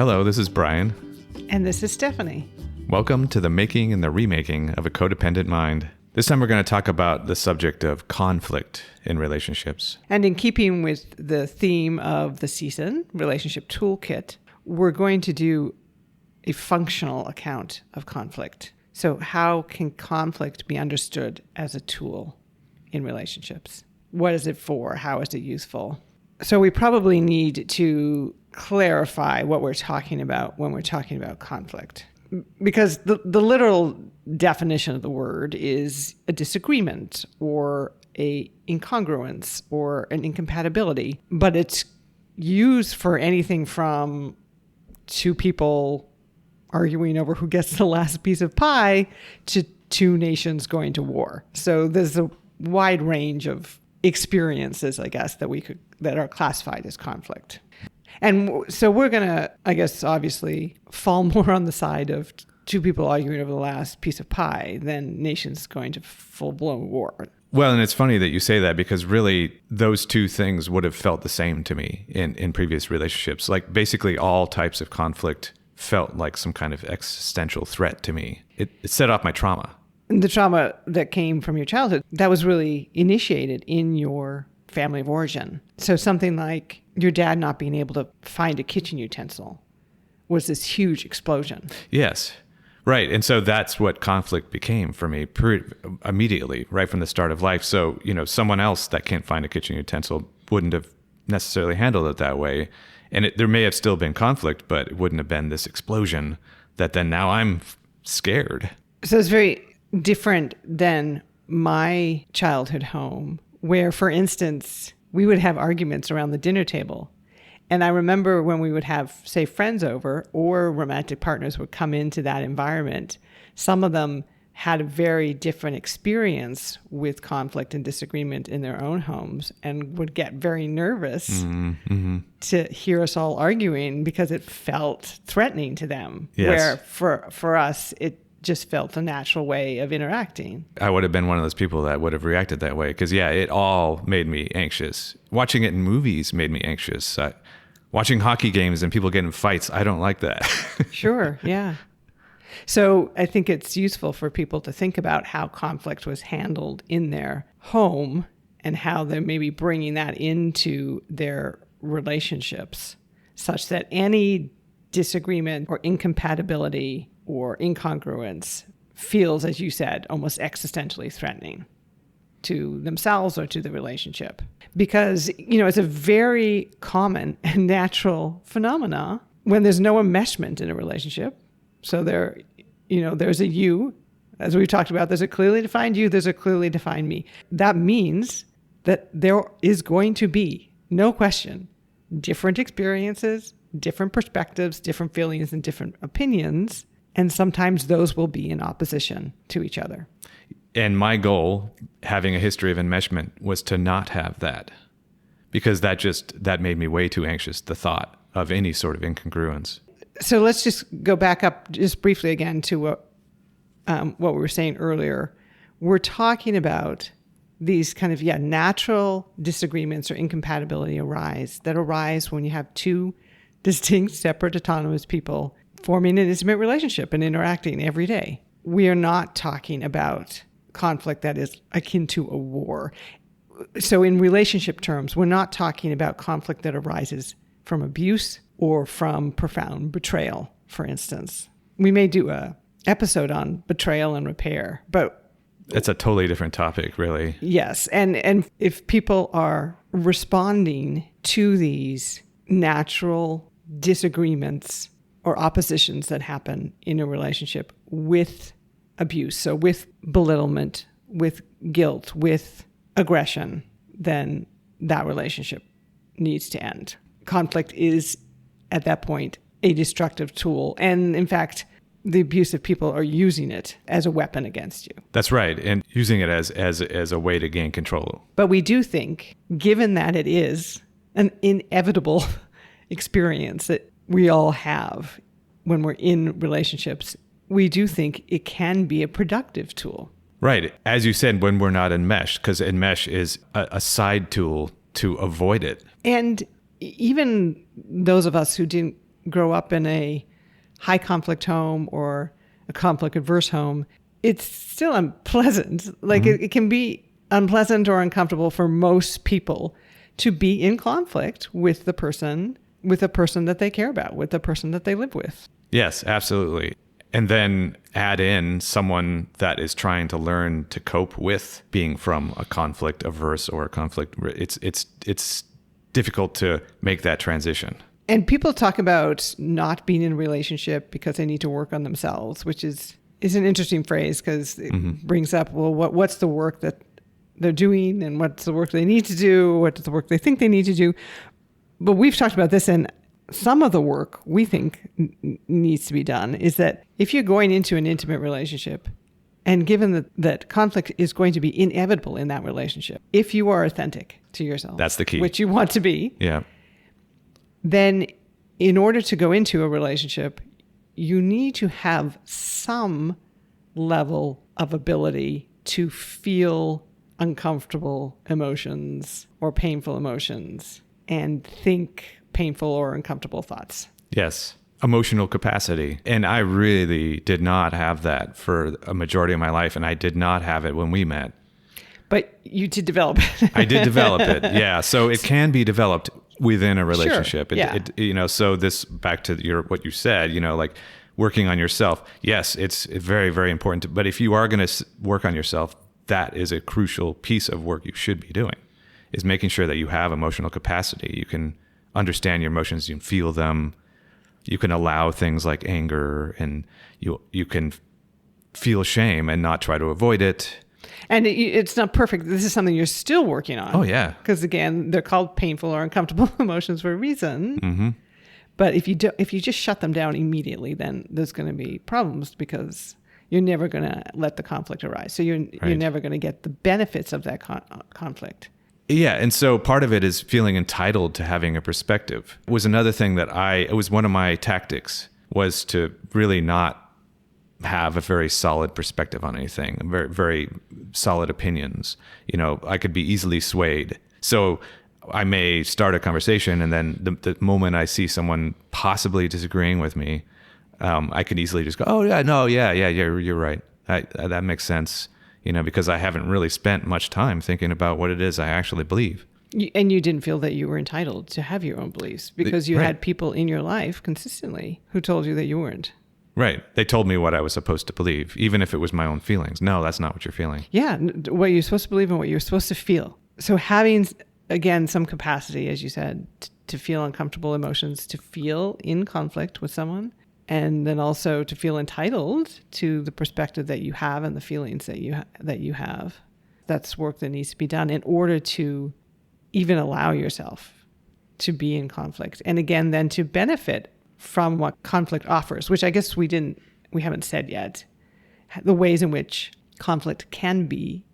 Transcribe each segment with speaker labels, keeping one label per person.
Speaker 1: Hello, this is Brian.
Speaker 2: And this is Stephanie.
Speaker 1: Welcome to the making and the remaking of a codependent mind. This time we're going to talk about the subject of conflict in relationships.
Speaker 2: And in keeping with the theme of the season, Relationship Toolkit, we're going to do a functional account of conflict. So how can conflict be understood as a tool in relationships? What is it for? How is it useful? So we probably need to clarify what we're talking about when we're talking about conflict. Because the literal definition of the word is a disagreement or a incongruence or an incompatibility, but it's used for anything from two people arguing over who gets the last piece of pie to two nations going to war. So there's a wide range of experiences, I guess, that are classified as conflict. And so we're going to, I guess, obviously fall more on the side of two people arguing over the last piece of pie than nations going to full-blown war.
Speaker 1: Well, and it's funny that you say that because really those two things would have felt the same to me in previous relationships. Like basically all types of conflict felt like some kind of existential threat to me. It set off my trauma.
Speaker 2: And the trauma that came from your childhood, that was really initiated in your family of origin. So something like your dad not being able to find a kitchen utensil was this huge explosion.
Speaker 1: Yes, right. And so that's what conflict became for me immediately, right from the start of life. So, someone else that can't find a kitchen utensil wouldn't have necessarily handled it that way. And there may have still been conflict, but it wouldn't have been this explosion that then now I'm scared.
Speaker 2: So it's very different than my childhood home, where, for instance, we would have arguments around the dinner table. And I remember when we would have, say, friends over or romantic partners would come into that environment, some of them had a very different experience with conflict and disagreement in their own homes and would get very nervous to hear us all arguing because it felt threatening to them.
Speaker 1: Yes.
Speaker 2: Where for us, it just felt a natural way of interacting.
Speaker 1: I would have been one of those people that would have reacted that way because, it all made me anxious. Watching it in movies made me anxious. Watching hockey games and people get in fights, I don't like that.
Speaker 2: Sure, yeah. So I think it's useful for people to think about how conflict was handled in their home and how they're maybe bringing that into their relationships such that any disagreement or incompatibility or incongruence feels, as you said, almost existentially threatening to themselves or to the relationship. Because, it's a very common and natural phenomena when there's no enmeshment in a relationship. So there's a you, as we've talked about, there's a clearly defined you, there's a clearly defined me. That means that there is going to be, no question, different experiences, different perspectives, different feelings, and different opinions. And sometimes those will be in opposition to each other.
Speaker 1: And my goal, having a history of enmeshment, was to not have that. Because that made me way too anxious, the thought of any sort of incongruence.
Speaker 2: So let's just go back up just briefly again to what we were saying earlier. We're talking about these kind of, natural disagreements or incompatibility that arise when you have two distinct, separate, autonomous people forming an intimate relationship and interacting every day. We are not talking about conflict that is akin to a war. So in relationship terms, we're not talking about conflict that arises from abuse or from profound betrayal, for instance. We may do an episode on betrayal and repair, but
Speaker 1: it's a totally different topic, really.
Speaker 2: Yes. And if people are responding to these natural disagreements or oppositions that happen in a relationship with abuse, so with belittlement, with guilt, with aggression, then that relationship needs to end. Conflict is, at that point, a destructive tool. And in fact, the abusive people are using it as a weapon against you.
Speaker 1: That's right. And using it as a way to gain control.
Speaker 2: But we do think, given that it is an inevitable experience that we all have when we're in relationships, we do think it can be a productive tool.
Speaker 1: Right. As you said, when we're not enmeshed, because enmesh is a side tool to avoid it.
Speaker 2: And even those of us who didn't grow up in a high conflict home or a conflict adverse home, it's still unpleasant. Like it can be unpleasant or uncomfortable for most people to be in conflict with a person that they care about, with the person that they live with.
Speaker 1: Yes, absolutely. And then add in someone that is trying to learn to cope with being from a conflict averse or a conflict. It's difficult to make that transition.
Speaker 2: And people talk about not being in a relationship because they need to work on themselves, which is an interesting phrase because it brings up, well, what's the work that they're doing and what's the work they need to do, what's the work they think they need to do. But we've talked about this, and some of the work we think needs to be done is that if you're going into an intimate relationship, and given that conflict is going to be inevitable in that relationship, if you are authentic to yourself,
Speaker 1: that's the key,
Speaker 2: which you want to be, then in order to go into a relationship, you need to have some level of ability to feel uncomfortable emotions or painful emotions and think painful or uncomfortable thoughts.
Speaker 1: Yes. Emotional capacity. And I really did not have that for a majority of my life. And I did not have it when we met.
Speaker 2: But you did develop it.
Speaker 1: I did develop it. Yeah. So it can be developed within a relationship.
Speaker 2: Sure.
Speaker 1: So this back to what you said, like working on yourself. Yes, it's very, very important. But if you are going to work on yourself, that is a crucial piece of work you should be doing, is making sure that you have emotional capacity. You can understand your emotions, you can feel them, you can allow things like anger, and you can feel shame and not try to avoid it.
Speaker 2: And it's not perfect. This is something you're still working on.
Speaker 1: Oh, yeah.
Speaker 2: Because again, they're called painful or uncomfortable emotions for a reason.
Speaker 1: Mm-hmm.
Speaker 2: But if you just shut them down immediately, then there's going to be problems because you're never going to let the conflict arise. So you're never going to get the benefits of that conflict.
Speaker 1: Yeah, and so part of it is feeling entitled to having a perspective. It was another thing that it was one of my tactics, was to really not have a very solid perspective on anything, very, very solid opinions. I could be easily swayed. So I may start a conversation, and then the moment I see someone possibly disagreeing with me, I could easily just go, oh, yeah, no, yeah, you're right. That makes sense. Because I haven't really spent much time thinking about what it is I actually believe.
Speaker 2: And you didn't feel that you were entitled to have your own beliefs because you had people in your life consistently who told you that you weren't.
Speaker 1: Right. They told me what I was supposed to believe, even if it was my own feelings. No, that's not what you're feeling.
Speaker 2: Yeah, what you're supposed to believe and what you're supposed to feel. So having, again, some capacity, as you said, to feel uncomfortable emotions, to feel in conflict with someone, and then also to feel entitled to the perspective that you have and the feelings that you have. That's work that needs to be done in order to even allow yourself to be in conflict. And again, then to benefit from what conflict offers, which I guess we haven't said yet, the ways in which conflict can be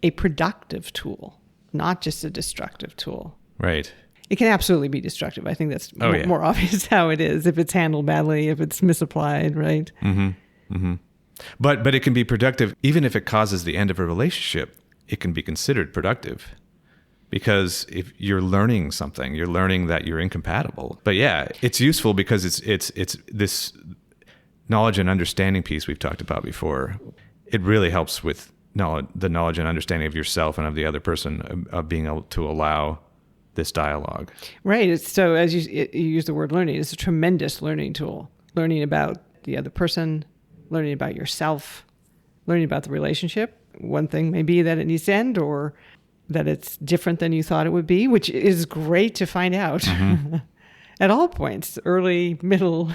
Speaker 2: a productive tool, not just a destructive tool.
Speaker 1: Right.
Speaker 2: It can absolutely be destructive. I think that's more obvious how it is if it's handled badly, if it's misapplied, right?
Speaker 1: Mm-hmm. Mm-hmm. But it can be productive even if it causes the end of a relationship. It can be considered productive because if you're learning something, you're learning that you're incompatible. But yeah, it's useful because it's this knowledge and understanding piece we've talked about before. It really helps with the knowledge and understanding of yourself and of the other person, of being able to allow this dialogue.
Speaker 2: Right. So as you use the word learning, it's a tremendous learning tool. Learning about the other person, learning about yourself, learning about the relationship. One thing may be that it needs to end or that it's different than you thought it would be, which is great to find out at all points, early, middle.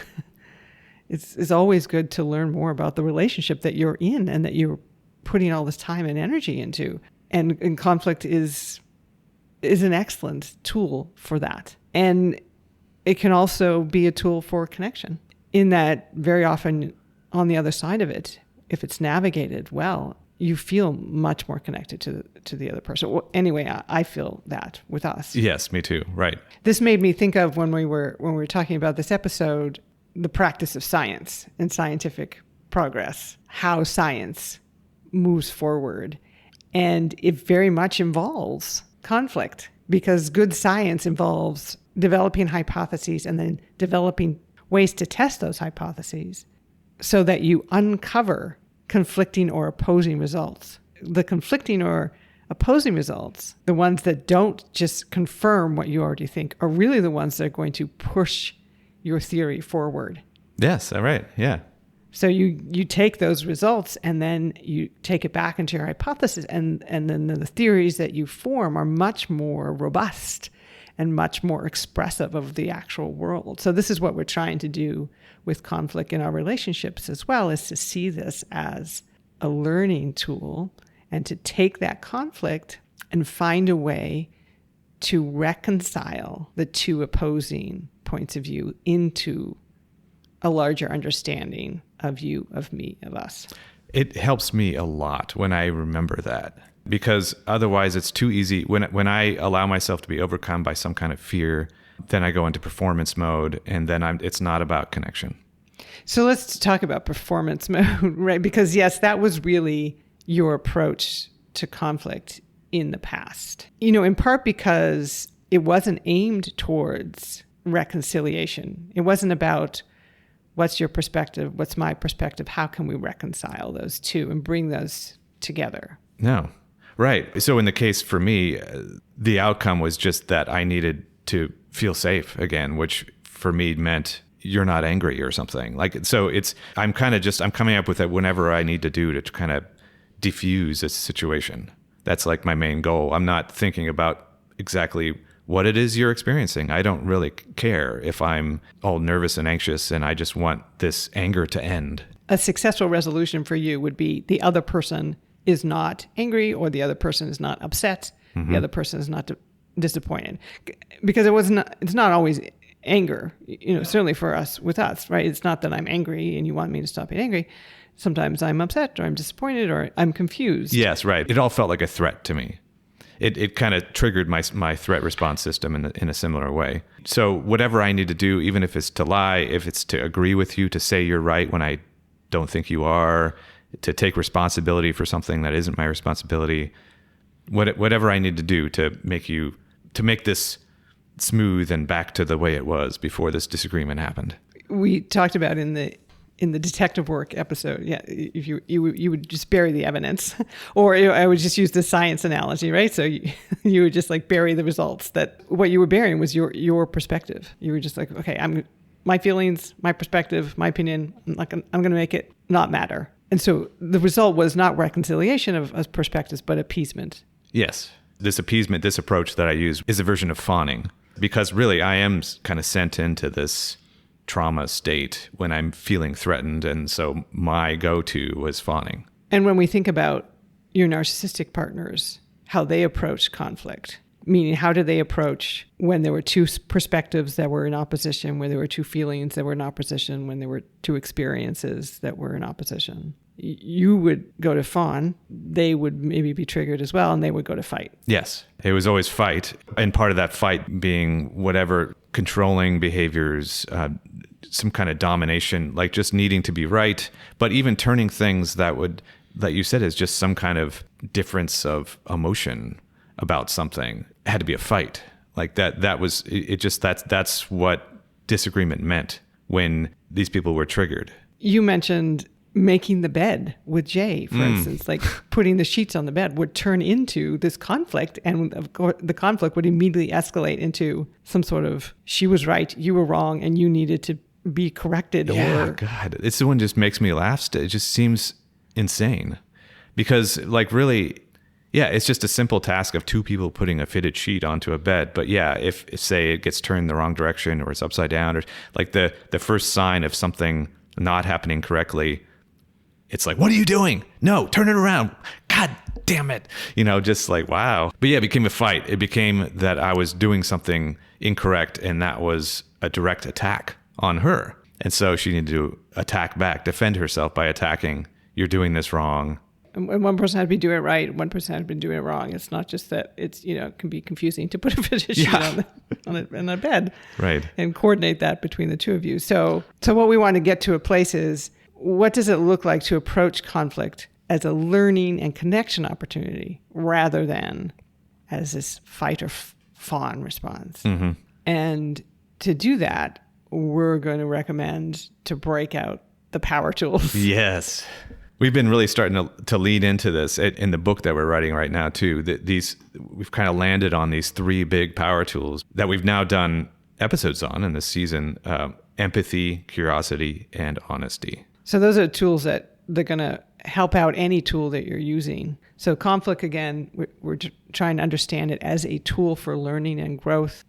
Speaker 2: It's always good to learn more about the relationship that you're in and that you're putting all this time and energy into. And conflict is an excellent tool for that. And it can also be a tool for connection in that very often on the other side of it, if it's navigated well, you feel much more connected to the other person. Well, anyway, I feel that with us.
Speaker 1: Yes, me too. Right.
Speaker 2: This made me think of when we were talking about this episode, the practice of science and scientific progress, how science moves forward. And it very much involves conflict because good science involves developing hypotheses and then developing ways to test those hypotheses so that you uncover conflicting or opposing results. The conflicting or opposing results, the ones that don't just confirm what you already think, are really the ones that are going to push your theory forward.
Speaker 1: Yes, all right, yeah.
Speaker 2: So you take those results and then you take it back into your hypothesis, and then the theories that you form are much more robust and much more expressive of the actual world. So this is what we're trying to do with conflict in our relationships as well, is to see this as a learning tool and to take that conflict and find a way to reconcile the two opposing points of view into a larger understanding of you, of me, of us.
Speaker 1: It helps me a lot when I remember that, because otherwise it's too easy. When I allow myself to be overcome by some kind of fear, then I go into performance mode, and then it's not about connection.
Speaker 2: So let's talk about performance mode, right? Because yes, that was really your approach to conflict in the past. In part because it wasn't aimed towards reconciliation. It wasn't about what's your perspective, what's my perspective, how can we reconcile those two and bring those together?
Speaker 1: No. Right. So in the case for me, the outcome was just that I needed to feel safe again, which for me meant you're not angry or something. I'm coming up with it whenever I need to do to kind of diffuse a situation. That's like my main goal. I'm not thinking about exactly what it is you're experiencing. I don't really care if I'm all nervous and anxious and I just want this anger to end.
Speaker 2: A successful resolution for you would be the other person is not angry, or the other person is not upset. Mm-hmm. The other person is not disappointed. Because it's not always anger, certainly for us, with us, right? It's not that I'm angry and you want me to stop being angry. Sometimes I'm upset or I'm disappointed or I'm confused.
Speaker 1: Yes, right. It all felt like a threat to me. It kind of triggered my threat response system in a similar way. So whatever I need to do, even if it's to lie, if it's to agree with you, to say you're right when I don't think you are, to take responsibility for something that isn't my responsibility, whatever I need to do to make this smooth and back to the way it was before this disagreement happened.
Speaker 2: We talked about in the detective work episode, if you would just bury the evidence, or I would just use the science analogy, right? So you would just like bury the results. That what you were burying was your perspective. You were just like, okay, my feelings, my perspective, my opinion. I'm going to make it not matter. And so the result was not reconciliation of perspectives, but appeasement.
Speaker 1: Yes, this appeasement, this approach that I use is a version of fawning, because really I am kind of sent into this trauma state when I'm feeling threatened, and so my go-to was fawning.
Speaker 2: And when we think about your narcissistic partners, how they approach conflict, meaning how do they approach when there were two perspectives that were in opposition, when there were two feelings that were in opposition, when there were two experiences that were in opposition? You would go to fawn, they would maybe be triggered as well, and they would go to fight.
Speaker 1: Yes, it was always fight, and part of that fight being whatever controlling behaviors, some kind of domination, like just needing to be right, but even turning things that you said is just some kind of difference of emotion about something. It had to be a fight. Like that was it. Just that's what disagreement meant when these people were triggered.
Speaker 2: You mentioned making the bed with Jay, for instance, like putting the sheets on the bed would turn into this conflict, and of course the conflict would immediately escalate into some sort of she was right, you were wrong, and you needed to be corrected.
Speaker 1: Yeah, God, this one just makes me laugh. It just seems insane, because like really, yeah, it's just a simple task of two people putting a fitted sheet onto a bed. But yeah, if say it gets turned the wrong direction or it's upside down, or like the first sign of something not happening correctly, it's like, what are you doing? No, turn it around. God damn it. Just like, wow. But yeah, it became a fight. It became that I was doing something incorrect, and that was a direct attack on her. And so she needed to attack back, defend herself by attacking. You're doing this wrong.
Speaker 2: And one person had to be doing it right, one person had been doing it wrong. It's not just that it can be confusing to put a fitted sheet on a bed,
Speaker 1: right,
Speaker 2: and coordinate that between the two of you. So what we want to get to a place is, what does it look like to approach conflict as a learning and connection opportunity rather than as this fight or fawn response?
Speaker 1: Mm-hmm.
Speaker 2: And to do that, we're going to recommend to break out the power tools.
Speaker 1: Yes. We've been really starting to lead into this in the book that we're writing right now, too. We've kind of landed on these 3 big power tools that we've now done episodes on in this season: empathy, curiosity, and honesty.
Speaker 2: So those are tools that they're going to help out any tool that you're using. So conflict, again, we're trying to understand it as a tool for learning and growth.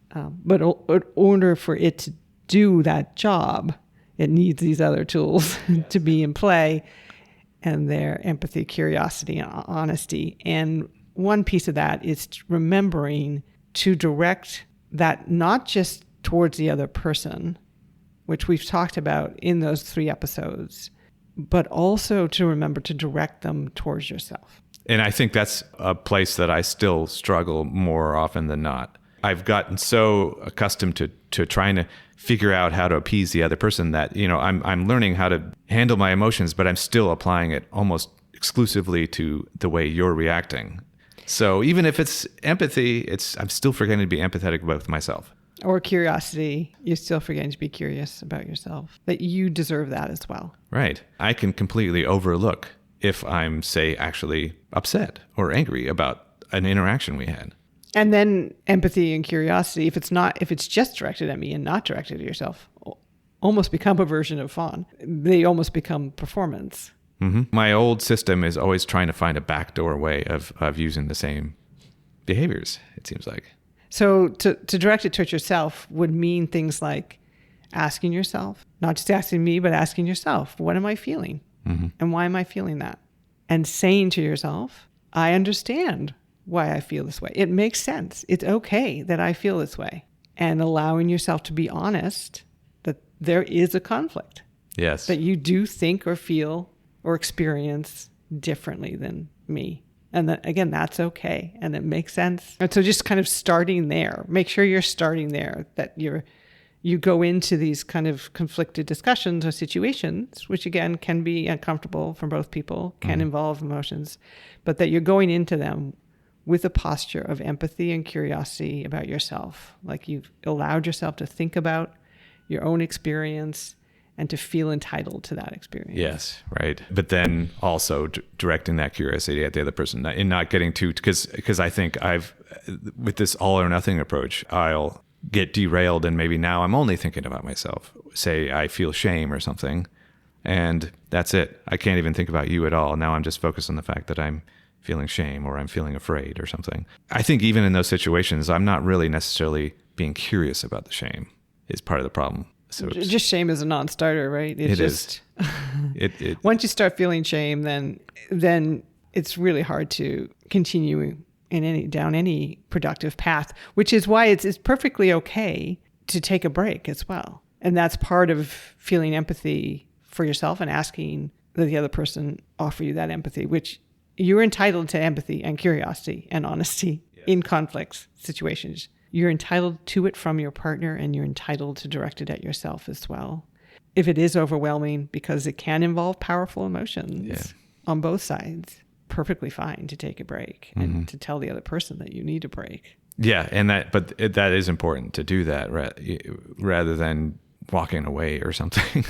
Speaker 2: But in order for it to do that job, it needs these other tools to be in play. And their empathy, curiosity, and honesty. And one piece of that is remembering to direct that not just towards the other person, which we've talked about in those 3 episodes, but also to remember to direct them towards yourself.
Speaker 1: And I think that's a place that I still struggle more often than not. I've gotten so accustomed to trying to figure out how to appease the other person that, I'm learning how to handle my emotions, but I'm still applying it almost exclusively to the way you're reacting. So even if it's empathy, I'm still forgetting to be empathetic with myself.
Speaker 2: Or curiosity, you're still forgetting to be curious about yourself, that you deserve that as well.
Speaker 1: Right. I can completely overlook if I'm, say, actually upset or angry about an interaction we had.
Speaker 2: And then empathy and curiosity, if it's just directed at me and not directed at yourself, almost become a version of fawn. They almost become performance.
Speaker 1: Mm-hmm. My old system is always trying to find a backdoor way of using the same behaviors, it seems like.
Speaker 2: So to direct it towards yourself would mean things like asking yourself, not just asking me, but asking yourself, what am I feeling? Mm-hmm. And why am I feeling that? And saying to yourself, I understand why I feel this way. It makes sense. It's okay that I feel this way. And allowing yourself to be honest that there is a conflict.
Speaker 1: Yes.
Speaker 2: That you do think or feel or experience differently than me. And that, again, that's okay. And it makes sense. And so just kind of starting there, make sure you're starting there, that you go into these kind of conflicted discussions or situations, which again can be uncomfortable for both people, can involve emotions, but that you're going into them with a posture of empathy and curiosity about yourself. Like you've allowed yourself to think about your own experience and to feel entitled to that experience.
Speaker 1: Yes, right. But then also directing that curiosity at the other person and not getting too, because I think with this all or nothing approach, I'll get derailed and maybe now I'm only thinking about myself. Say I feel shame or something and that's it. I can't even think about you at all. Now I'm just focused on the fact that I'm feeling shame or I'm feeling afraid or something. I think even in those situations, I'm not really necessarily being curious about the shame is part of the problem. So
Speaker 2: just shame is a non-starter, right?
Speaker 1: It is.
Speaker 2: Once you start feeling shame, then it's really hard to continue down any productive path, which is why it's perfectly okay to take a break as well. And that's part of feeling empathy for yourself and asking that the other person offer you that empathy, which you're entitled to empathy and curiosity and honesty in conflict situations. You're entitled to it from your partner and you're entitled to direct it at yourself as well. If it is overwhelming, because it can involve powerful emotions on both sides, perfectly fine to take a break and to tell the other person that you need a break.
Speaker 1: Yeah, but that is important to do that rather than walking away or something.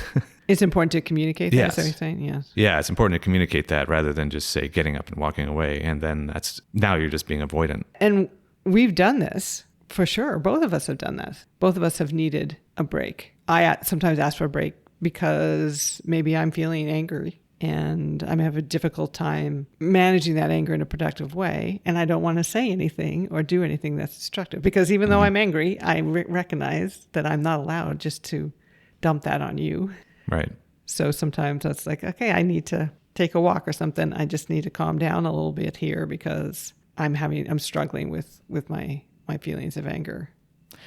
Speaker 2: It's important to communicate that,
Speaker 1: yes.
Speaker 2: Is that what you're saying? Yes.
Speaker 1: Yeah, it's important to communicate that rather than just say getting up and walking away. And then now you're just being avoidant.
Speaker 2: And we've done this for sure. Both of us have done that. Both of us have needed a break. I sometimes ask for a break because maybe I'm feeling angry and I'm having a difficult time managing that anger in a productive way. And I don't want to say anything or do anything that's destructive because even though I'm angry, I recognize that I'm not allowed just to dump that on you.
Speaker 1: Right.
Speaker 2: So sometimes that's like, okay, I need to take a walk or something. I just need to calm down a little bit here because I'm struggling with my feelings of anger.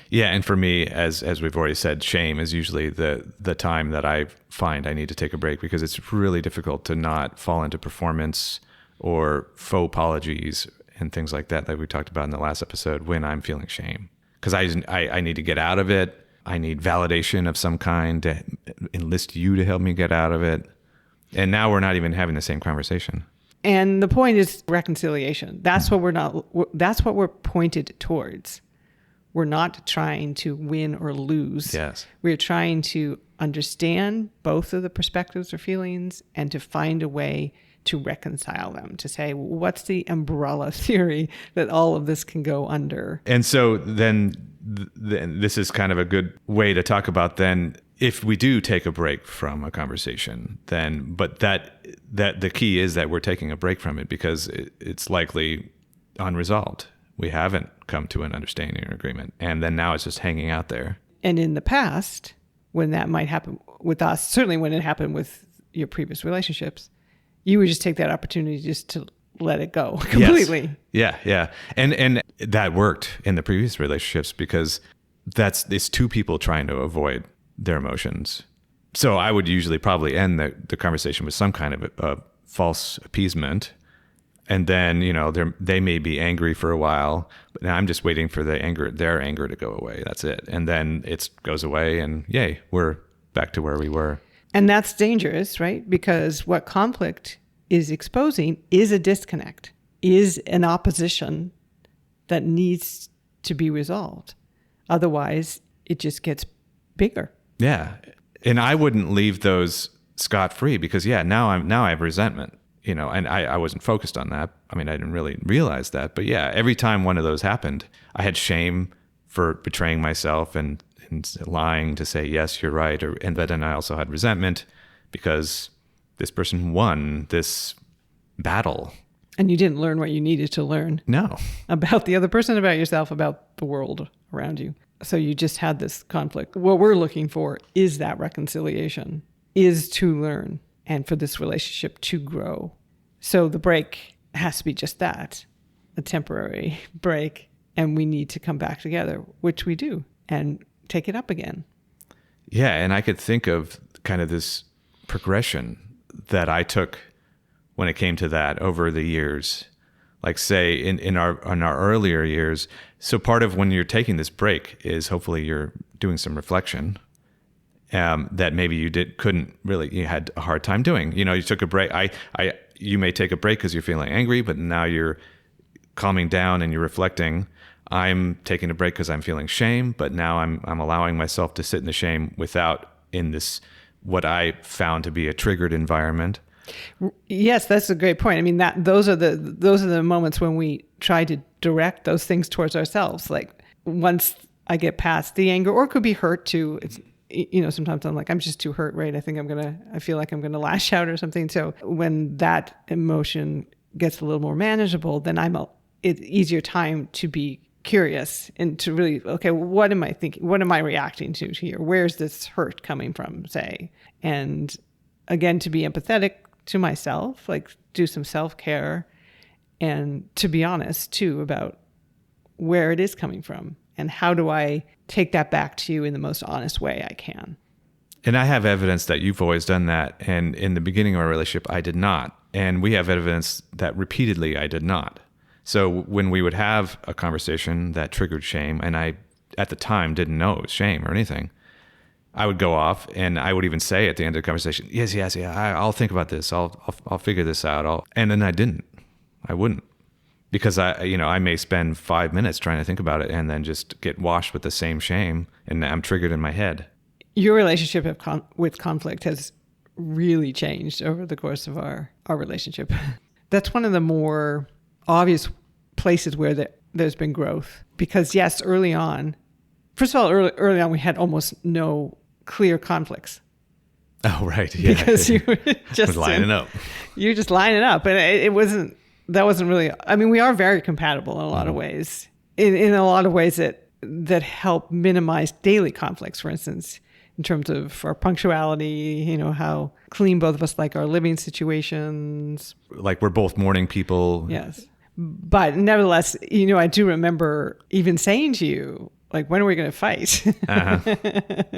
Speaker 1: Yeah, and for me, as we've already said, shame is usually the time that I find I need to take a break because it's really difficult to not fall into performance or faux apologies and things like that we talked about in the last episode when I'm feeling shame. Because I need to get out of it. I need validation of some kind to enlist you to help me get out of it. And now we're not even having the same conversation.
Speaker 2: And the point is reconciliation. That's what we're pointed towards. We're not trying to win or lose.
Speaker 1: Yes.
Speaker 2: We're trying to understand both of the perspectives or feelings and to find a way to reconcile them, to say, what's the umbrella theory that all of this can go under?
Speaker 1: And so then this is kind of a good way to talk about then if we do take a break from a conversation, then, but that the key is that we're taking a break from it because it's likely unresolved. We haven't come to an understanding or agreement. And then now it's just hanging out there.
Speaker 2: And in the past, when that might happen with us, certainly when it happened with your previous relationships, you would just take that opportunity just to let it go completely.
Speaker 1: Yes. Yeah. And that worked in the previous relationships because it's two people trying to avoid their emotions. So I would usually probably end the conversation with some kind of a false appeasement. And then, they may be angry for a while, but now I'm just waiting for their anger to go away. That's it. And then it goes away and yay, we're back to where we were.
Speaker 2: And that's dangerous, right? Because what conflict is exposing is a disconnect, is an opposition that needs to be resolved. Otherwise, it just gets bigger.
Speaker 1: Yeah. And I wouldn't leave those scot-free because, now I have resentment, and I wasn't focused on that. I mean, I didn't really realize that. But yeah, every time one of those happened, I had shame for betraying myself and lying to say, yes, you're right. And then I also had resentment because this person won this battle.
Speaker 2: And you didn't learn what you needed to learn.
Speaker 1: No.
Speaker 2: About the other person, about yourself, about the world around you. So you just had this conflict. What we're looking for is that reconciliation, is to learn and for this relationship to grow. So the break has to be just that, a temporary break. And we need to come back together, which we do, and take it up again.
Speaker 1: Yeah. And I could think of kind of this progression that I took when it came to that over the years. Like say in our earlier years. So part of when you're taking this break is hopefully you're doing some reflection that maybe you had a hard time doing. You took a break. You may take a break because you're feeling angry, but now you're calming down and you're reflecting. I'm taking a break because I'm feeling shame, but now I'm allowing myself to sit in the shame without in this what I found to be a triggered environment.
Speaker 2: Yes, that's a great point. I mean, those are the moments when we try to direct those things towards ourselves. Like once I get past the anger, or it could be hurt too. It's, sometimes I'm like, I'm just too hurt, right? I feel like I'm gonna lash out or something. So when that emotion gets a little more manageable, then it's easier time to be curious and to really, okay, what am I thinking? What am I reacting to here? Where's this hurt coming from, say? And again, to be empathetic to myself, like do some self-care, and to be honest too about where it is coming from and how do I take that back to you in the most honest way I can.
Speaker 1: And I have evidence that you've always done that. And in the beginning of our relationship, I did not. And we have evidence that repeatedly I did not. So when we would have a conversation that triggered shame, and I at the time didn't know it was shame or anything, I would go off and I would even say at the end of the conversation, yes, I'll think about this. I'll figure this out. And then I wouldn't, because I may spend 5 minutes trying to think about it and then just get washed with the same shame. And I'm triggered in my head.
Speaker 2: Your relationship with conflict has really changed over the course of our relationship. That's one of the more obvious places where there's been growth, because yes, early on, first of all, early on, we had almost no clear conflicts.
Speaker 1: Oh, right. Yeah.
Speaker 2: Because you were just
Speaker 1: lining up.
Speaker 2: You're just lining up. And that wasn't really, I mean, we are very compatible in a lot of ways, in a lot of ways that help minimize daily conflicts, for instance, in terms of our punctuality, how clean both of us like our living situations.
Speaker 1: Like we're both morning people.
Speaker 2: Yes. But nevertheless, I do remember even saying to you, like, when are we going to fight? Uh-huh.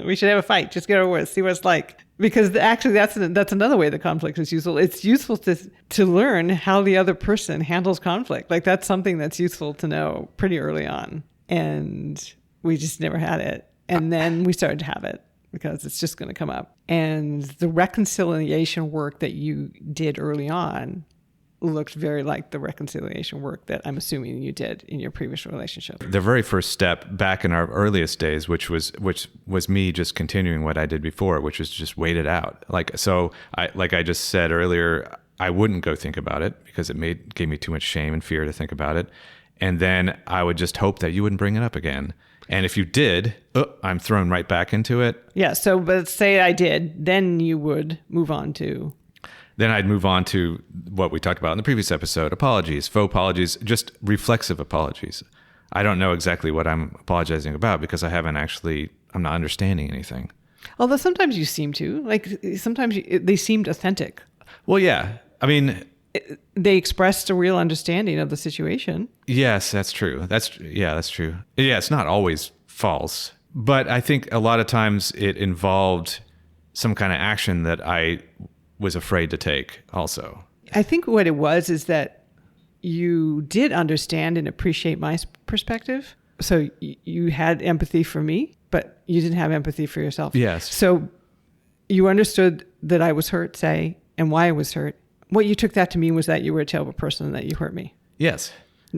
Speaker 2: We should have a fight. Just get over with. See what it's like. Because actually, that's another way that conflict is useful. It's useful to learn how the other person handles conflict. Like that's something that's useful to know pretty early on. And we just never had it. And then we started to have it because it's just going to come up. And the reconciliation work that you did early on looked very like the reconciliation work that I'm assuming you did in your previous relationship.
Speaker 1: The very first step back in our earliest days, which was me just continuing what I did before, which was just wait it out. Like I just said earlier, I wouldn't go think about it because it gave me too much shame and fear to think about it. And then I would just hope that you wouldn't bring it up again. And if you did, I'm thrown right back into it.
Speaker 2: Yeah. So, but say I did, then you would move on to.
Speaker 1: Then I'd move on to what we talked about in the previous episode, apologies, faux apologies, just reflexive apologies. I don't know exactly what I'm apologizing about because I'm not understanding anything.
Speaker 2: Although sometimes you seem to, like sometimes they seemed authentic.
Speaker 1: Well, yeah. I mean,
Speaker 2: they expressed a real understanding of the situation.
Speaker 1: Yes, that's true. That's true. Yeah, it's not always false, but I think a lot of times it involved some kind of action that I was afraid to take also.
Speaker 2: I think what it was is that you did understand and appreciate my perspective. So you had empathy for me, but you didn't have empathy for yourself.
Speaker 1: Yes.
Speaker 2: So you understood that I was hurt, say, and why I was hurt. What you took that to mean was that you were a terrible person and that you hurt me.
Speaker 1: Yes.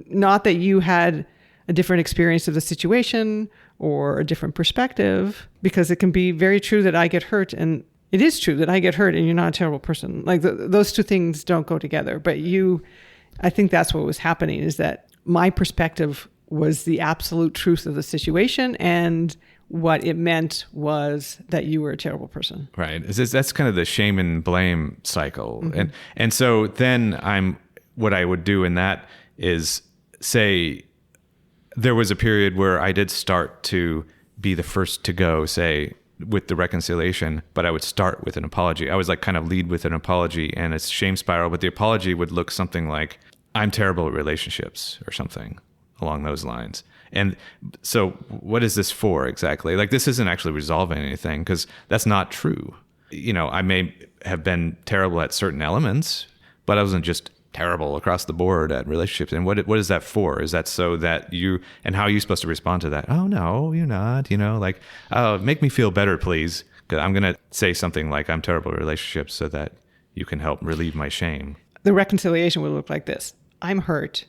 Speaker 2: Not that you had a different experience of the situation or a different perspective, because it can be very true that I get hurt, and it is true that I get hurt and you're not a terrible person. Like those two things don't go together. But I think that's what was happening, is that my perspective was the absolute truth of the situation, and what it meant was that you were a terrible person.
Speaker 1: Right. That's kind of the shame and blame cycle.
Speaker 2: Mm-hmm.
Speaker 1: And so then what I would do in that is say there was a period where I did start to be the first to go, say, with the reconciliation, but I would start with an apology. I was like kind of lead with an apology and a shame spiral, but the apology would look something like, I'm terrible at relationships or something along those lines. And so what is this for exactly? Like, this isn't actually resolving anything, because that's not true. You know, I may have been terrible at certain elements, but I wasn't just terrible across the board at relationships. And what is that for? Is that so that and how are you supposed to respond to that? Oh, no, you're not, like, oh, make me feel better, please. Because I'm going to say something like, I'm terrible at relationships so that you can help relieve my shame.
Speaker 2: The reconciliation would look like this. I'm hurt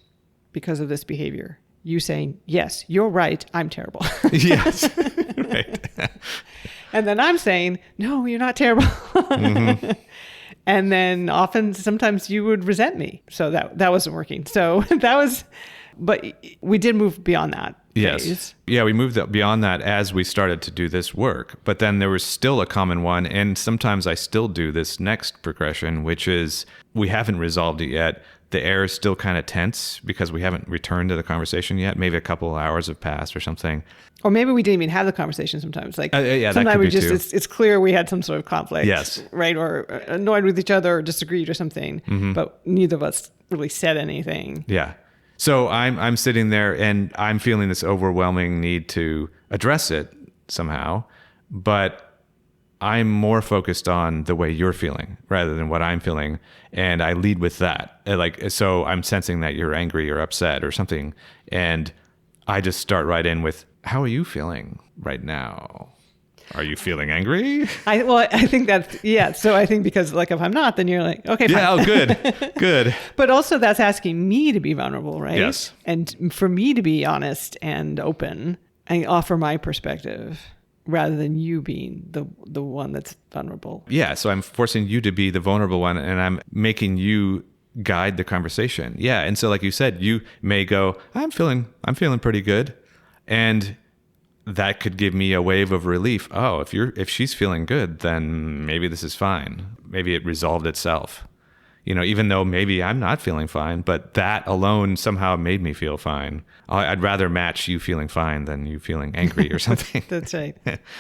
Speaker 2: because of this behavior. You saying, yes, you're right, I'm terrible.
Speaker 1: Yes, right.
Speaker 2: And then I'm saying, no, you're not terrible. Mm-hmm. And then sometimes you would resent me. So that wasn't working. So but we did move beyond that phase.
Speaker 1: Yes. Yeah, we moved beyond that as we started to do this work. But then there was still a common one. And sometimes I still do this next progression, which is we haven't resolved it yet. The air is still kind of tense because we haven't returned to the conversation yet. Maybe a couple of hours have passed or something.
Speaker 2: Or maybe we didn't even have the conversation sometimes. Like
Speaker 1: yeah,
Speaker 2: sometimes
Speaker 1: that could be too.
Speaker 2: It's clear we had some sort of conflict.
Speaker 1: Yes.
Speaker 2: Right? Or annoyed with each other or disagreed or something. Mm-hmm. But neither of us really said anything.
Speaker 1: Yeah. So I'm sitting there and I'm feeling this overwhelming need to address it somehow. But I'm more focused on the way you're feeling rather than what I'm feeling. And I lead with that. So I'm sensing that you're angry or upset or something. And I just start right in with, how are you feeling right now? Are you feeling angry?
Speaker 2: I think that's, yeah. So I think because like, if I'm not, then you're like, okay, fine.
Speaker 1: Yeah, oh, good, good.
Speaker 2: But also that's asking me to be vulnerable, right?
Speaker 1: Yes.
Speaker 2: And for me to be honest and open and offer my perspective, rather than you being the one that's vulnerable.
Speaker 1: Yeah, so I'm forcing you to be the vulnerable one, and I'm making you guide the conversation. Yeah, and so like you said, you may go, I'm feeling pretty good, and that could give me a wave of relief. Oh, if she's feeling good, then maybe this is fine. Maybe it resolved itself. Even though maybe I'm not feeling fine, but that alone somehow made me feel fine. I'd rather match you feeling fine than you feeling angry or something.
Speaker 2: That's right.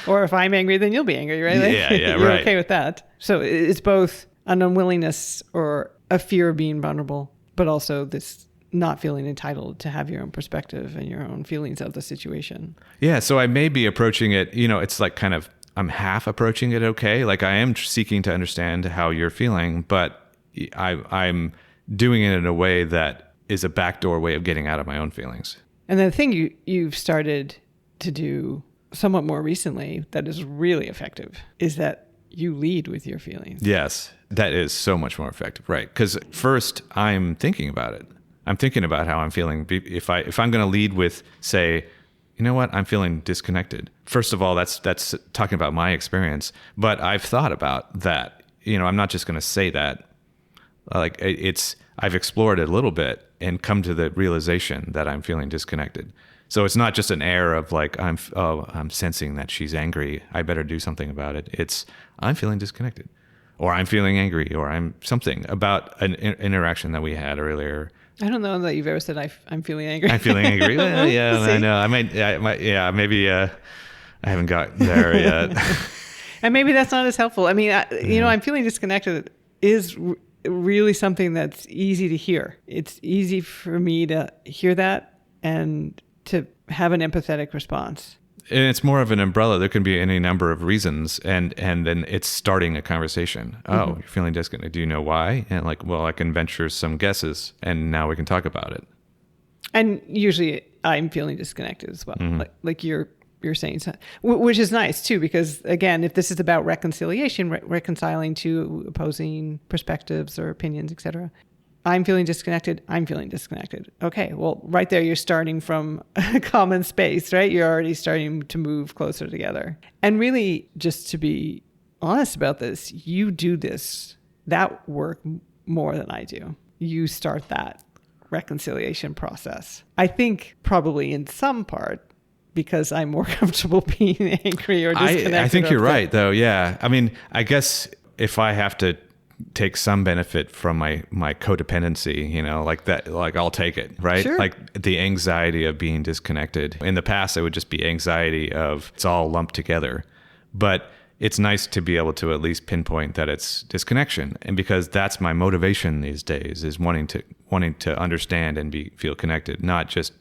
Speaker 2: Or if I'm angry, then you'll be angry, right?
Speaker 1: Yeah,
Speaker 2: You're
Speaker 1: right.
Speaker 2: okay with that. So it's both an unwillingness or a fear of being vulnerable, but also this not feeling entitled to have your own perspective and your own feelings of the situation.
Speaker 1: Yeah, so I may be approaching it, it's like kind of, I'm half approaching it okay. Like I am seeking to understand how you're feeling, but I'm doing it in a way that is a backdoor way of getting out of my own feelings.
Speaker 2: And the thing you've started to do somewhat more recently that is really effective is that you lead with your feelings.
Speaker 1: Yes, that is so much more effective, right? Because first, I'm thinking about it. I'm thinking about how I'm feeling. If I'm going to lead with, say, you know what, I'm feeling disconnected. First of all, that's talking about my experience, but I've thought about that. I'm not just going to say that. I've explored it a little bit and come to the realization that I'm feeling disconnected. So it's not just an air of like, I'm sensing that she's angry, I better do something about it. It's, I'm feeling disconnected, or I'm feeling angry, or I'm something about an interaction that we had earlier.
Speaker 2: I don't know that you've ever said I'm feeling angry.
Speaker 1: I'm feeling angry. Well, yeah, I know. Maybe I haven't gotten there yet.
Speaker 2: And maybe that's not as helpful. I mean, I'm feeling disconnected is really something that's easy to hear. It's easy for me to hear that and to have an empathetic response.
Speaker 1: And it's more of an umbrella. There can be any number of reasons, and then it's starting a conversation. Oh, you're feeling disconnected. Do you know why? And like, well, I can venture some guesses, and now we can talk about it.
Speaker 2: And usually, I'm feeling disconnected as well. Like you're saying, which is nice too, because again, if this is about reconciliation, reconciling two opposing perspectives or opinions, etc. I'm feeling disconnected. I'm feeling disconnected. Okay, well, right there, you're starting from a common space, right? You're already starting to move closer together. And really, just to be honest about this, you do that work more than I do. You start that reconciliation process. I think probably in some part because I'm more comfortable being angry or disconnected.
Speaker 1: I think you're right, though. Yeah. I mean, I guess if I have to take some benefit from my codependency, like that, like I'll take it, right?
Speaker 2: Sure.
Speaker 1: Like the anxiety of being disconnected. In the past, it would just be anxiety of it's all lumped together. But it's nice to be able to at least pinpoint that it's disconnection. And because that's my motivation these days, is wanting to understand and feel connected, not just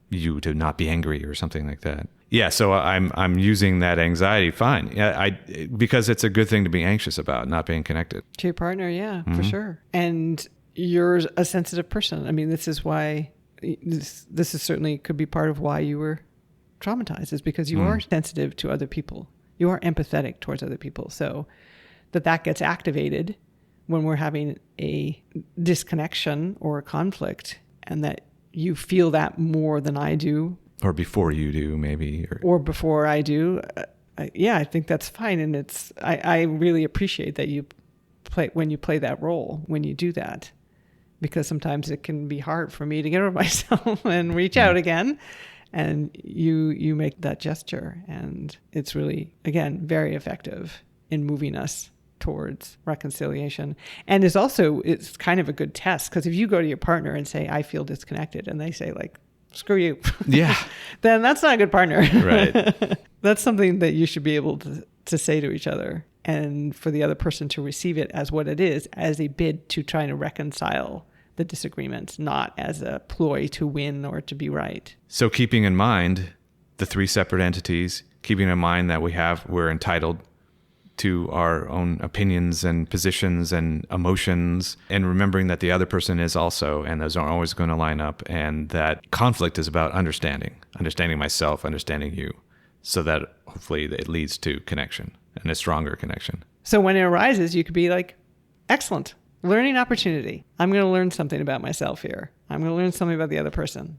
Speaker 1: you to not be angry or something like that. Yeah, so I'm using that anxiety. Fine, yeah, because it's a good thing to be anxious about not being connected
Speaker 2: to your partner. Yeah, for sure. And you're a sensitive person. I mean, this is why this is certainly could be part of why you were traumatized, is because you are sensitive to other people. You are empathetic towards other people. So that gets activated when we're having a disconnection or a conflict, and that you feel that more than I do.
Speaker 1: Or before you do, maybe.
Speaker 2: Or before I do. I think that's fine. And I really appreciate that you play that role, when you do that. Because sometimes it can be hard for me to get over myself and reach out again. And you make that gesture. And it's really, again, very effective in moving us towards reconciliation. And it's kind of a good test. Because if you go to your partner and say, I feel disconnected, and they say like, screw you.
Speaker 1: Yeah.
Speaker 2: Then that's not a good partner.
Speaker 1: Right.
Speaker 2: That's something that you should be able to say to each other, and for the other person to receive it as what it is, as a bid to try to reconcile the disagreements, not as a ploy to win or to be right.
Speaker 1: So keeping in mind the three separate entities, keeping in mind that we're entitled to our own opinions and positions and emotions, and remembering that the other person is also, and those aren't always going to line up, and that conflict is about understanding myself, understanding you, so that hopefully it leads to connection, and a stronger connection.
Speaker 2: So when it arises, you could be like, excellent, learning opportunity. I'm going to learn something about myself here. I'm going to learn something about the other person.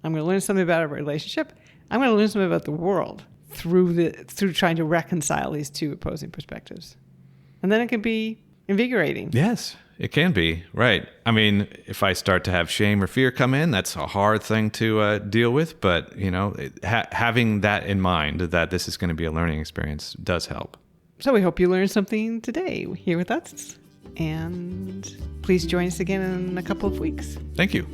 Speaker 2: I'm going to learn something about a relationship. I'm going to learn something about the world through trying to reconcile these two opposing perspectives. And then it can be invigorating.
Speaker 1: Yes, it can be. Right. I mean, if I start to have shame or fear come in, that's a hard thing to deal with. But, having that in mind, that this is going to be a learning experience, does help.
Speaker 2: So we hope you learned something today here with us. And please join us again in a couple of weeks.
Speaker 1: Thank you.